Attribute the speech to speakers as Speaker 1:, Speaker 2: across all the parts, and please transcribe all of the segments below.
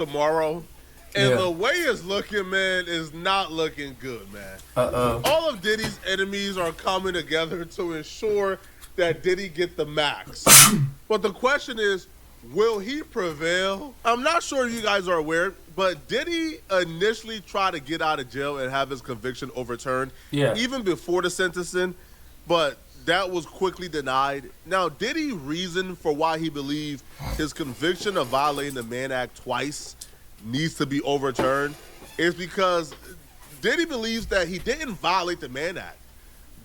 Speaker 1: tomorrow. And the way it's looking, man, is not looking good, man. All of Diddy's enemies are coming together to ensure that Diddy get the max. But the question is, will he prevail? I'm not sure you guys are aware, but Diddy initially tried to get out of jail and have his conviction overturned, even before the sentencing, but that was quickly denied. Now, Diddy's reason for why he believed his conviction of violating the Mann Act twice needs to be overturned is because Diddy believes that he didn't violate the Mann Act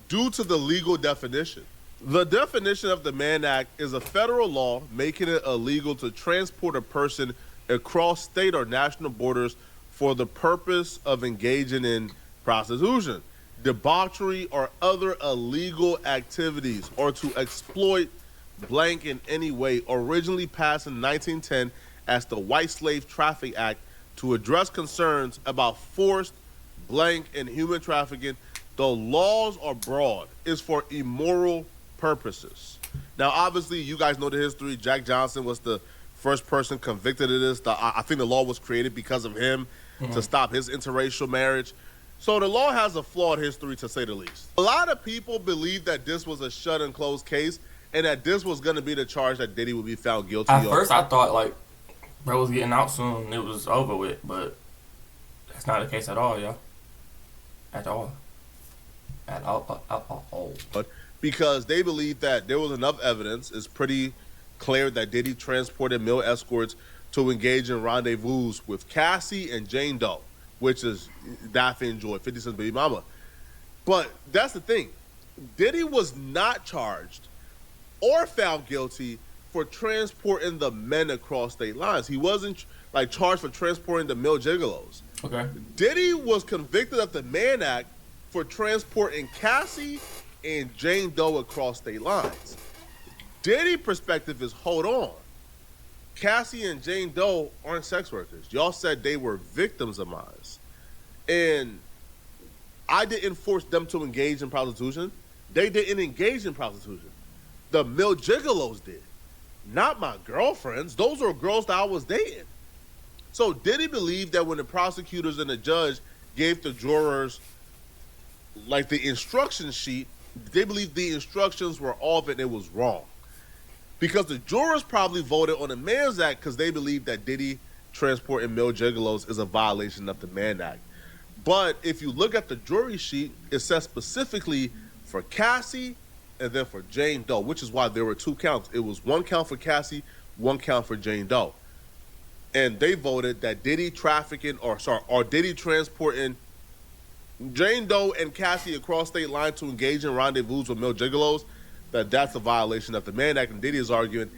Speaker 1: due to the legal definition. The definition of the Mann Act is a federal law making it illegal to transport a person across state or national borders for the purpose of engaging in prostitution, debauchery, or other illegal activities, or to exploit blank in any way. Originally passed in 1910 as the White Slave Traffic Act to address concerns about forced, blank, and human trafficking. The laws are broad. It's for immoral purposes. Now, obviously, you guys know the history. Jack Johnson was the first person convicted of this. I think the law was created because of him to stop his interracial marriage. So the law has a flawed history, to say the least. A lot of people believe that this was a shut and close case and that this was going to be the charge that Diddy would be found guilty of.
Speaker 2: At first, I thought, like, bro was getting out soon. It was over with, but that's not the case at all, y'all. At all. At all.
Speaker 1: But because they believe that there was enough evidence, it's pretty clear that Diddy transported male escorts to engage in rendezvous with Cassie and Jane Doe, which is Daffy and Joy, 50 Cent's baby mama. But that's the thing. Diddy was not charged or found guilty for transporting the men across state lines. He wasn't like charged for transporting the male gigolos.
Speaker 2: Okay.
Speaker 1: Diddy was convicted of the Mann Act for transporting Cassie and Jane Doe across state lines. Diddy's perspective is, hold on. Cassie and Jane Doe aren't sex workers. Y'all said they were victims of mine. And I didn't force them to engage in prostitution. They didn't engage in prostitution. The male gigolos did. Not my girlfriends. Those are girls that I was dating. So Diddy believed that when the prosecutors and the judge gave the jurors like the instruction sheet, they believed the instructions were off and it was wrong. Because the jurors probably voted on the Mann Act because they believed that Diddy transporting male gigolos is a violation of the Mann Act. But if you look at the jury sheet, it says specifically for Cassie and then for Jane Doe, which is why there were two counts. It was one count for Cassie, one count for Jane Doe. And they voted that Diddy Diddy transporting Jane Doe and Cassie across state line to engage in rendezvous with male gigolos, that's a violation of the Mann Act, and Diddy is arguing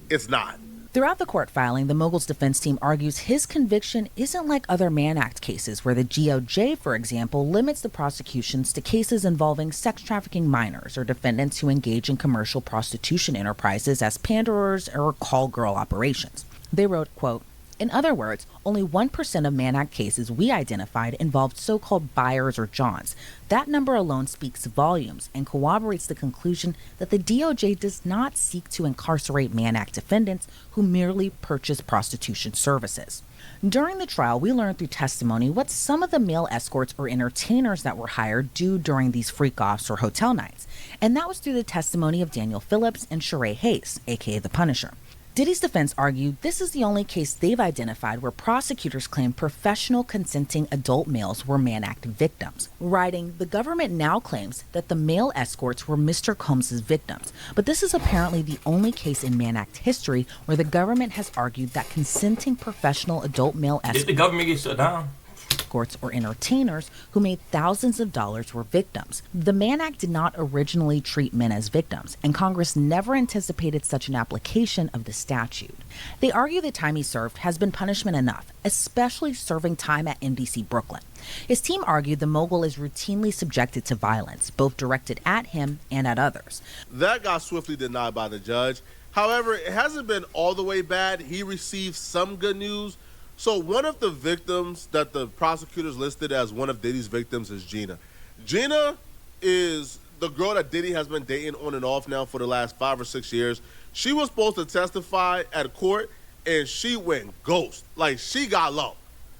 Speaker 1: it's not.
Speaker 3: Throughout the court filing, the mogul's defense team argues his conviction isn't like other Mann Act cases where the DOJ, for example, limits the prosecutions to cases involving sex trafficking minors or defendants who engage in commercial prostitution enterprises as panderers or call girl operations. They wrote, quote, "In other words, only 1% of Mann Act cases we identified involved so-called buyers or johns. That number alone speaks volumes and corroborates the conclusion that the DOJ does not seek to incarcerate Mann Act defendants who merely purchase prostitution services." During the trial, we learned through testimony what some of the male escorts or entertainers that were hired do during these freak-offs or hotel nights. And that was through the testimony of Daniel Phillips and Sheree Hayes, aka The Punisher. Diddy's defense argued this is the only case they've identified where prosecutors claim professional consenting adult males were Mann Act victims, writing, "The government now claims that the male escorts were Mr. Combs' victims, but this is apparently the only case in Mann Act history where the government has argued that consenting professional adult male escorts..."
Speaker 2: Did the government get shut down?
Speaker 3: Escorts or entertainers who made thousands of dollars were victims. The Mann Act did not originally treat men as victims, and Congress never anticipated such an application of the statute. They argue the time he served has been punishment enough, especially serving time at MDC Brooklyn. His team argued the mogul is routinely subjected to violence, both directed at him and at others.
Speaker 1: That got swiftly denied by the judge. However, it hasn't been all the way bad. He received some good news. So one of the victims that the prosecutors listed as one of Diddy's victims is Gina. Gina is the girl that Diddy has been dating on and off now for the last 5 or 6 years. She was supposed to testify at court, and she went ghost. Like, she got low.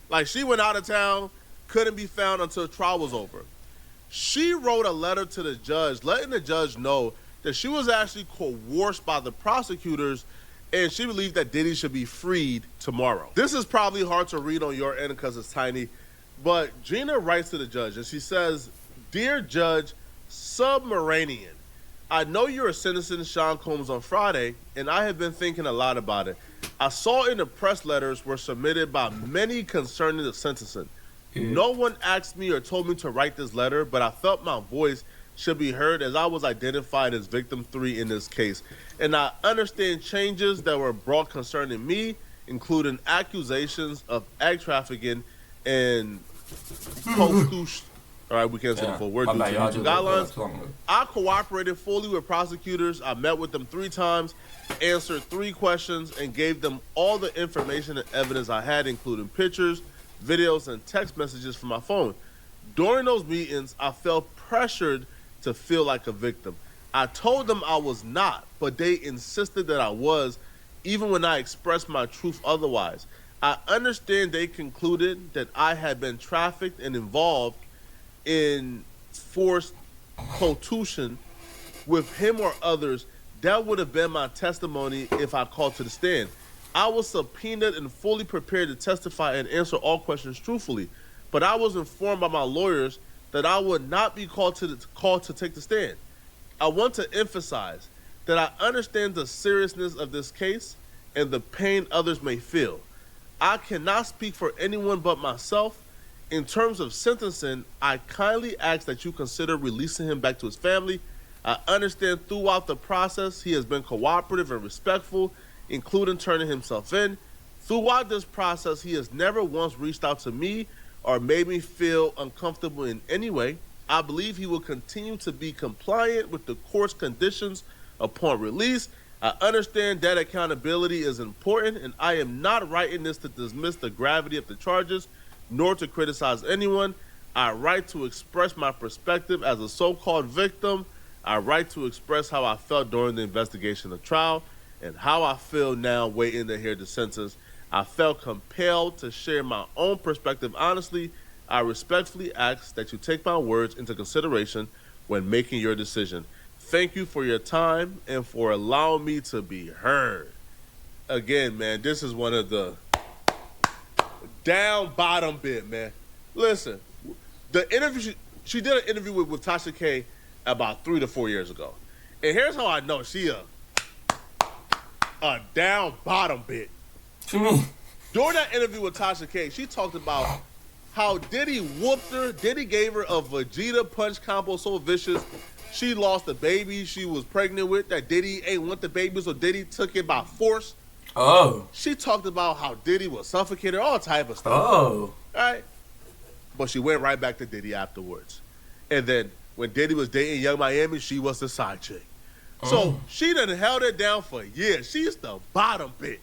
Speaker 1: Like, she went out of town, couldn't be found until trial was over. She wrote a letter to the judge, letting the judge know that she was actually coerced by the prosecutors, and she believed that Diddy should be freed tomorrow. This is probably hard to read on your end because it's tiny, but Gina writes to the judge, and she says, "Dear Judge Submaranian, I know you were sentencing Sean Combs on Friday, and I have been thinking a lot about it. I saw in the press letters were submitted by many concerning the sentencing. No one asked me or told me to write this letter, but I felt my voice should be heard as I was identified as victim 3 in this case. And I understand changes that were brought concerning me, including accusations of egg trafficking and prostitution." All right, we can't say the full word due to YouTube guidelines. I cooperated fully with prosecutors. I met with them 3 times, answered 3 questions, and gave them all the information and evidence I had, including pictures, videos, and text messages from my phone. During those meetings, I felt pressured to feel like a victim. I told them I was not, but they insisted that I was, even when I expressed my truth otherwise. I understand they concluded that I had been trafficked and involved in forced prostitution with him or others. That would have been my testimony if I called to the stand. I was subpoenaed and fully prepared to testify and answer all questions truthfully, but I was informed by my lawyers that I would not be called to take the stand. I want to emphasize that I understand the seriousness of this case and the pain others may feel. I cannot speak for anyone but myself. In terms of sentencing, I kindly ask that you consider releasing him back to his family. I understand throughout the process he has been cooperative and respectful, including turning himself in. Throughout this process, he has never once reached out to me or made me feel uncomfortable in any way. I believe he will continue to be compliant with the court's conditions upon release. I understand that accountability is important, and I am not writing this to dismiss the gravity of the charges, nor to criticize anyone. I write to express my perspective as a so-called victim. I write to express how I felt during the investigation of trial and how I feel now waiting to hear the sentence. I felt compelled to share my own perspective honestly. I respectfully ask that you take my words into consideration when making your decision. Thank you for your time and for allowing me to be heard. Again, man, this is one of the down bottom bit, man. Listen, the interview she did an interview with Tasha K about 3 to 4 years ago, and here's how I know she a down bottom bit. During that interview with Tasha K, she talked about how Diddy whooped her. Diddy gave her a Vegeta punch combo so vicious she lost the baby she was pregnant with. That Diddy ain't want the baby, so Diddy took it by force.
Speaker 2: Oh.
Speaker 1: She talked about how Diddy was suffocated, all type of stuff.
Speaker 2: Oh.
Speaker 1: Right? But she went right back to Diddy afterwards. And then when Diddy was dating Young Miami, she was the side chick. So she done held it down for years. She's the bottom bit.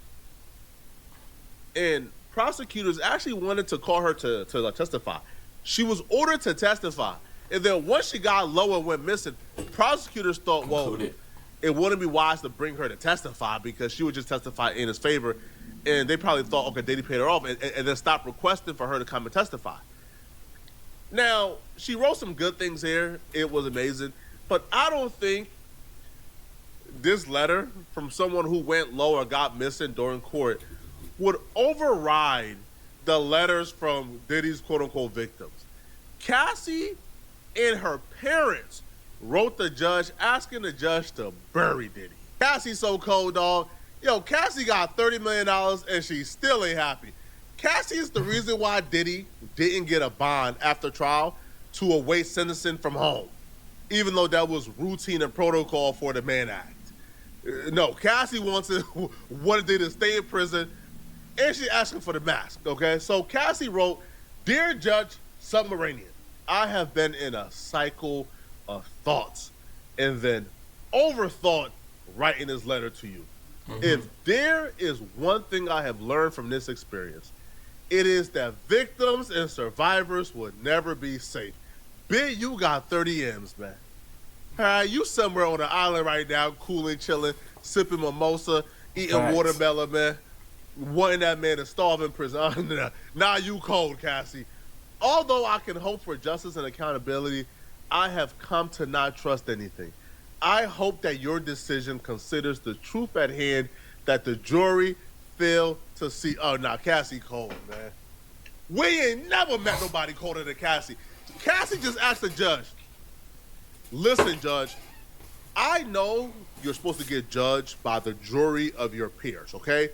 Speaker 1: And prosecutors actually wanted to call her to testify. She was ordered to testify. And then once she got low and went missing, prosecutors thought, well, it wouldn't be wise to bring her to testify because she would just testify in his favor. And they probably thought, okay, Diddy paid her off, and then stopped requesting for her to come and testify. Now, she wrote some good things here. It was amazing. But I don't think this letter from someone who went low or got missing during court would override the letters from Diddy's quote-unquote victims. Cassie and her parents wrote the judge asking the judge to bury Diddy. Cassie's so cold, dog. Yo, Cassie got $30 million and she still ain't happy. Cassie is the reason why Diddy didn't get a bond after trial to await sentencing from home, even though that was routine and protocol for the Mann Act. No, Cassie wanted Diddy to stay in prison, and she asking for the mask, okay? So Cassie wrote, "Dear Judge Submaranian, I have been in a cycle of thoughts and then overthought writing this letter to you. If there is one thing I have learned from this experience, it is that victims and survivors would never be safe." Bitch, you got 30 M's, man. All right, you somewhere on an island right now, cooling, chilling, sipping mimosa, eating watermelon, man. wanting that man to starve in prison. Now you cold, Cassie. Although I can hope for justice and accountability, I have come to not trust anything. I hope that your decision considers the truth at hand that the jury failed to see. Oh, now Cassie cold, man. We ain't never met nobody colder than Cassie. Cassie just asked the judge, listen, judge, I know you're supposed to get judged by the jury of your peers, okay?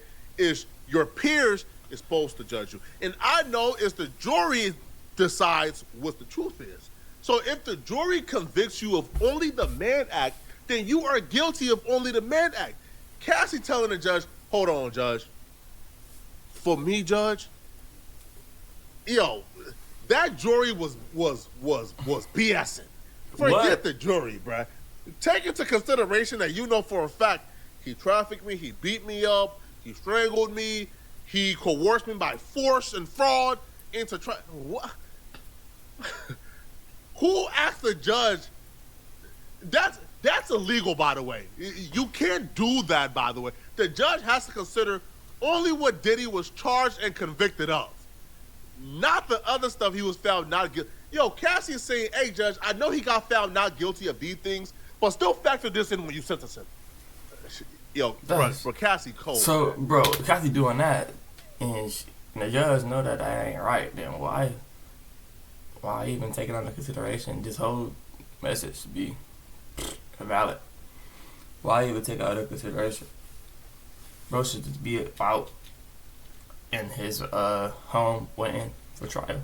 Speaker 1: Your peers is supposed to judge you. And I know it's the jury decides what the truth is. So if the jury convicts you of only the Mann Act, then you are guilty of only the Mann Act. Cassie telling the judge, hold on, judge. For me, judge, yo, that jury was BSing. Forget the jury, bruh. Take into consideration that you know for a fact he trafficked me, he beat me up, he strangled me, he coerced me by force and fraud into what? Who asked the judge? That's illegal, by the way. You can't do that, by the way. The judge has to consider only what Diddy was charged and convicted of, not the other stuff he was found not guilty. Yo, Cassie is saying, hey, judge, I know he got found not guilty of these things, but still factor this in when you sentence him. Yo, bro, Cassie cold.
Speaker 2: So, bro, Cassie doing that, and the judge know that ain't right, then why even take it under consideration? This whole message should be invalid. Why even take it under consideration? Bro should just be out in his home waiting for trial.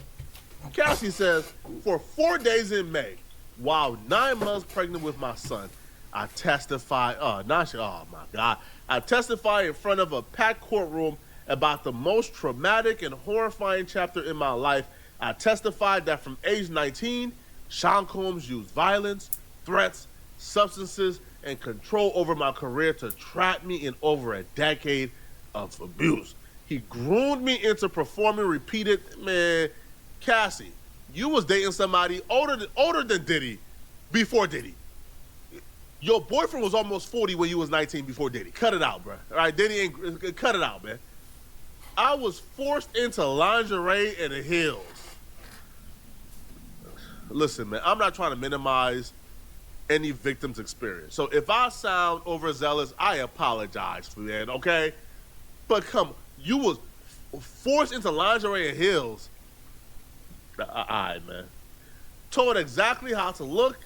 Speaker 1: Cassie says, for 4 days in May, while 9 months pregnant with my son, I testified. Oh my God! I testified in front of a packed courtroom about the most traumatic and horrifying chapter in my life. I testified that from age 19, Sean Combs used violence, threats, substances, and control over my career to trap me in over a decade of abuse. He groomed me into performing repeated. Man, Cassie, you was dating somebody older than Diddy before Diddy. Your boyfriend was almost 40 when you was 19 before Diddy. Cut it out, bro. All right, Diddy ain't cut it out, man. I was forced into lingerie and heels. Listen, man, I'm not trying to minimize any victim's experience. So if I sound overzealous, I apologize for that, okay? But come, you was forced into lingerie and heels. All right, man. Told exactly how to look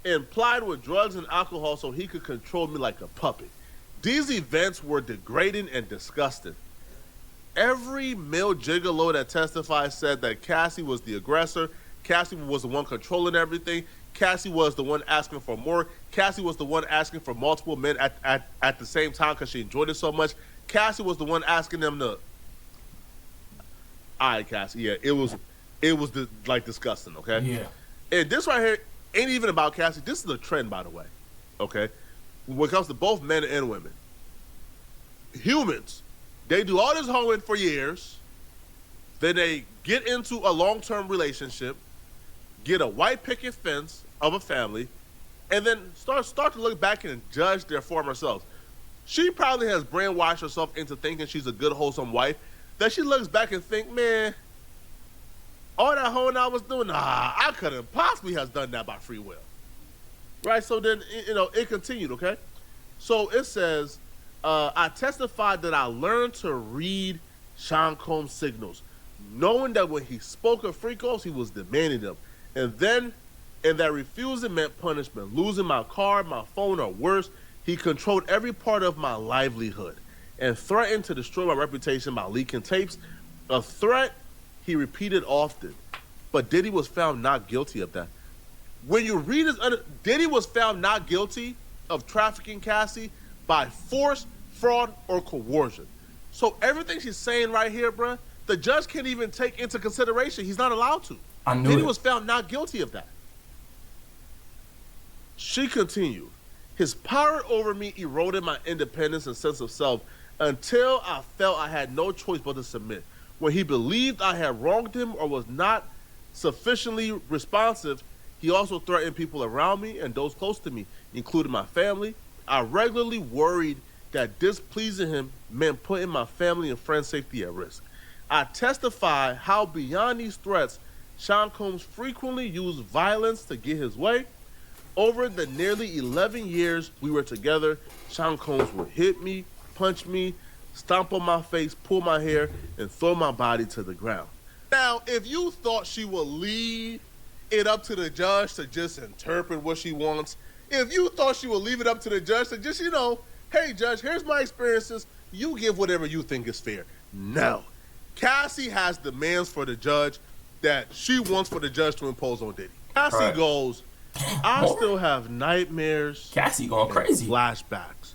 Speaker 1: and plied with drugs and alcohol so he could control me like a puppet. These events were degrading and disgusting. Every male gigolo that testified said that Cassie was the aggressor. Cassie was the one controlling everything. Cassie was the one asking for more. Cassie was the one asking for multiple men at the same time because she enjoyed it so much. Cassie was the one asking them to. All right, Cassie. Yeah, it was like disgusting. Okay.
Speaker 2: Yeah.
Speaker 1: And this right here ain't even about Cassie. This is a trend, by the way. Okay. When it comes to both men and women, humans, they do all this hoeing for years. Then they get into a long-term relationship, get a white picket fence of a family, and then start to look back and judge their former selves. She probably has brainwashed herself into thinking she's a good, wholesome wife, that she looks back and think, man, all that hoeing I was doing, I couldn't possibly have done that by free will. Right? So then, it continued, okay? So it says, I testified that I learned to read Sean Combs' signals, knowing that when he spoke of free calls, he was demanding them. And that refusing meant punishment, losing my car, my phone, or worse. He controlled every part of my livelihood and threatened to destroy my reputation by leaking tapes, a threat he repeated often. But Diddy was found not guilty of that. When you read Diddy was found not guilty of trafficking Cassie by force, fraud, or coercion. So everything she's saying right here, bruh, the judge can't even take into consideration. He's not allowed to. Diddy was found not guilty of that. She continued. His power over me eroded my independence and sense of self until I felt I had no choice but to submit. When he believed I had wronged him or was not sufficiently responsive, he also threatened people around me and those close to me, including my family. I regularly worried that displeasing him meant putting my family and friends' safety at risk. I testify how beyond these threats, Sean Combs frequently used violence to get his way. Over the nearly 11 years we were together, Sean Combs would hit me, punch me, stomp on my face, pull my hair, and throw my body to the ground. Now, if you thought she would leave it up to the judge to just interpret what she wants, if you thought she would leave it up to the judge to just, hey, judge, here's my experiences, you give whatever you think is fair. No. Cassie has demands for the judge that she wants for the judge to impose on Diddy. Cassie goes, I still have nightmares.
Speaker 2: Cassie going crazy.
Speaker 1: Flashbacks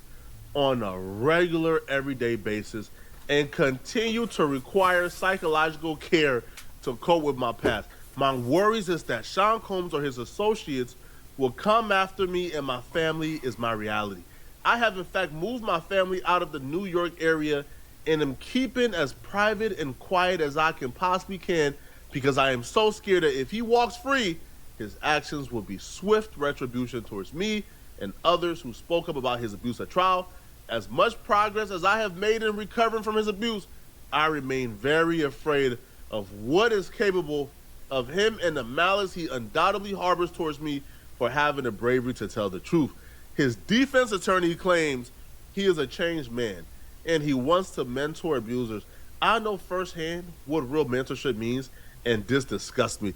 Speaker 1: on a regular, everyday basis and continue to require psychological care to cope with my past. My worries is that Sean Combs or his associates will come after me and my family is my reality. I have, in fact, moved my family out of the New York area and am keeping as private and quiet as I can possibly can because I am so scared that if he walks free, his actions will be swift retribution towards me and others who spoke up about his abuse at trial. As much progress as I have made in recovering from his abuse, I remain very afraid of what is capable of him and the malice he undoubtedly harbors towards me for having the bravery to tell the truth. His defense attorney claims he is a changed man and he wants to mentor abusers. I know firsthand what real mentorship means, and this disgusts me.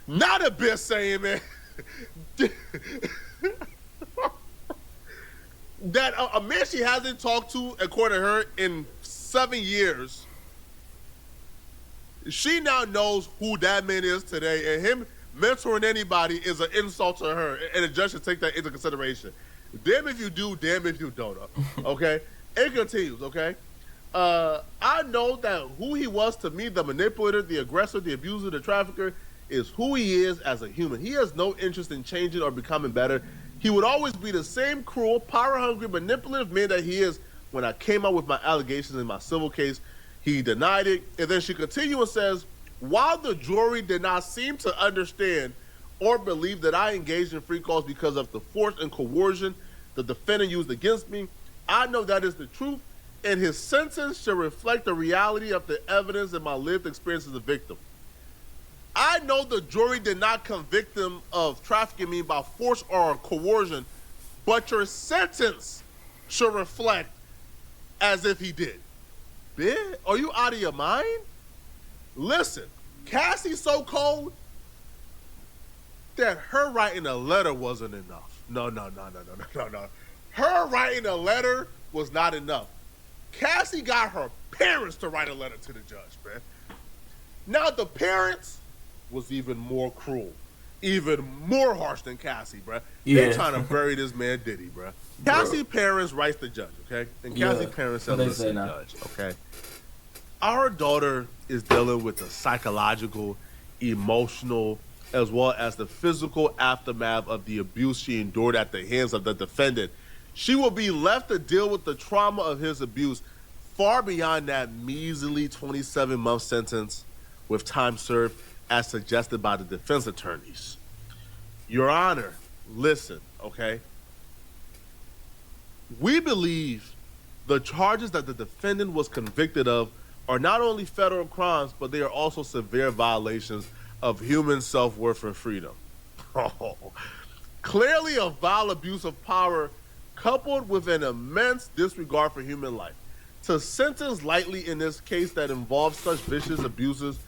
Speaker 1: Not a bit saying, man. That a man she hasn't talked to, according to her, in 7 years, she now knows who that man is today, and him mentoring anybody is an insult to her, and the judge should take that into consideration. Damn if you do, damn if you don't, okay? It continues, okay? I know that who he was to me, the manipulator, the aggressor, the abuser, the trafficker, is who he is as a human. He has no interest in changing or becoming better. He would always be the same cruel, power-hungry, manipulative man that he is. When I came out with my allegations in my civil case, he denied it. And then she continues and says, while the jury did not seem to understand or believe that I engaged in free calls because of the force and coercion the defendant used against me, I know that is the truth, and his sentence should reflect the reality of the evidence and my lived experience as a victim. I know the jury did not convict him of trafficking me by force or coercion, but your sentence should reflect as if he did. Bitch, are you out of your mind? Listen, Cassie's so cold that her writing a letter wasn't enough. No. Her writing a letter was not enough. Cassie got her parents to write a letter to the judge, man. Now the parents was even more cruel, even more harsh than Cassie, bruh.
Speaker 2: Yeah.
Speaker 1: They're trying to bury this man Diddy, bruh. Cassie parents writes the judge, okay? And Cassie parents says, listen, judge, okay? Our daughter is dealing with the psychological, emotional, as well as the physical aftermath of the abuse she endured at the hands of the defendant. She will be left to deal with the trauma of his abuse far beyond that measly 27-month sentence with time served as suggested by the defense attorneys. Your Honor, listen, okay? We believe the charges that the defendant was convicted of are not only federal crimes, but they are also severe violations of human self-worth and freedom. Clearly a vile abuse of power coupled with an immense disregard for human life. To sentence lightly in this case that involves such vicious abuses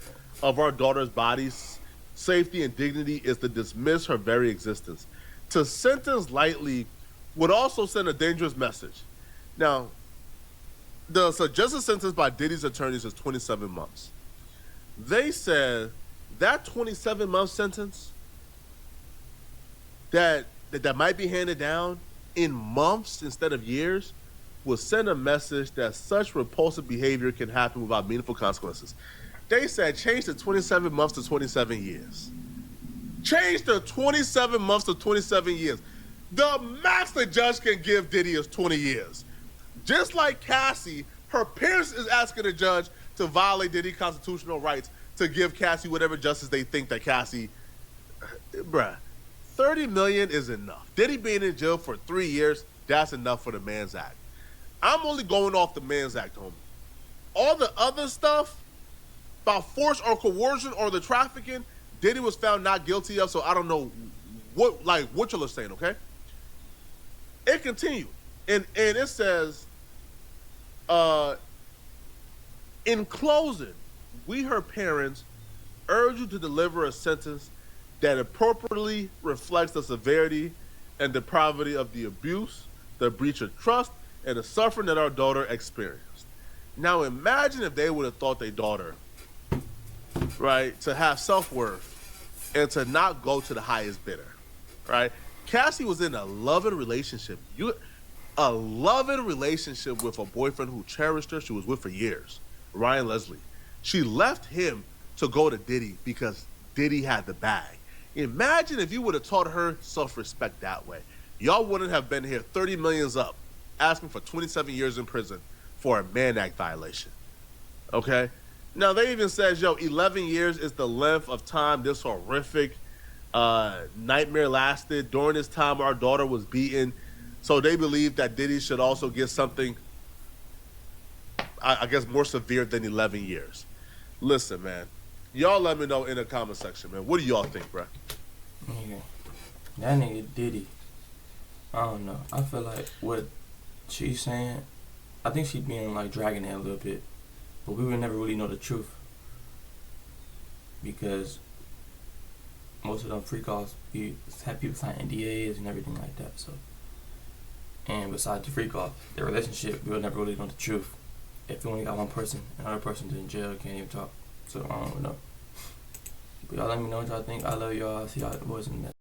Speaker 1: of our daughter's body's safety and dignity is to dismiss her very existence. To sentence lightly would also send a dangerous message. Now, the suggested sentence by Diddy's attorneys is 27 months. They said that 27-month sentence that might be handed down in months instead of years will send a message that such repulsive behavior can happen without meaningful consequences. They said change the 27 months to 27 years. Change the 27 months to 27 years. The max the judge can give Diddy is 20 years. Just like Cassie, her parents is asking the judge to violate Diddy's constitutional rights to give Cassie whatever justice they think that Cassie... Bruh, $30 million is enough. Diddy being in jail for 3 years, that's enough for the Man's Act. I'm only going off the Man's Act, homie. All the other stuff about force or coercion or the trafficking, Diddy was found not guilty of, so I don't know what y'all are saying, okay? It continued. And it says, in closing, we, her parents, urge you to deliver a sentence that appropriately reflects the severity and depravity of the abuse, the breach of trust, and the suffering that our daughter experienced. Now imagine if they would have thought their daughter, right, to have self-worth and to not go to the highest bidder, right? Cassie was in a loving relationship. A loving relationship with a boyfriend who cherished her. She was with for years, Ryan Leslie. She left him to go to Diddy because Diddy had the bag. Imagine if you would have taught her self-respect that way. Y'all wouldn't have been here 30 millions up, asking for 27 years in prison for a Mann Act violation. Okay? Now, they even says, 11 years is the length of time this horrific nightmare lasted. During this time, our daughter was beaten. So they believe that Diddy should also get something, I guess, more severe than 11 years. Listen, man. Y'all let me know in the comment section, man. What do y'all think, bro?
Speaker 2: Nigga, that nigga Diddy. I don't know. I feel like what she's saying, I think she's being like dragging it a little bit. But we would never really know the truth. Because most of them free calls have people sign NDAs and everything like that. So, and besides the free call, their relationship, we would never really know the truth. If you only got one person, another person's in jail, can't even talk. So I don't know. But y'all let me know what y'all think. I love y'all. See y'all at the boys in the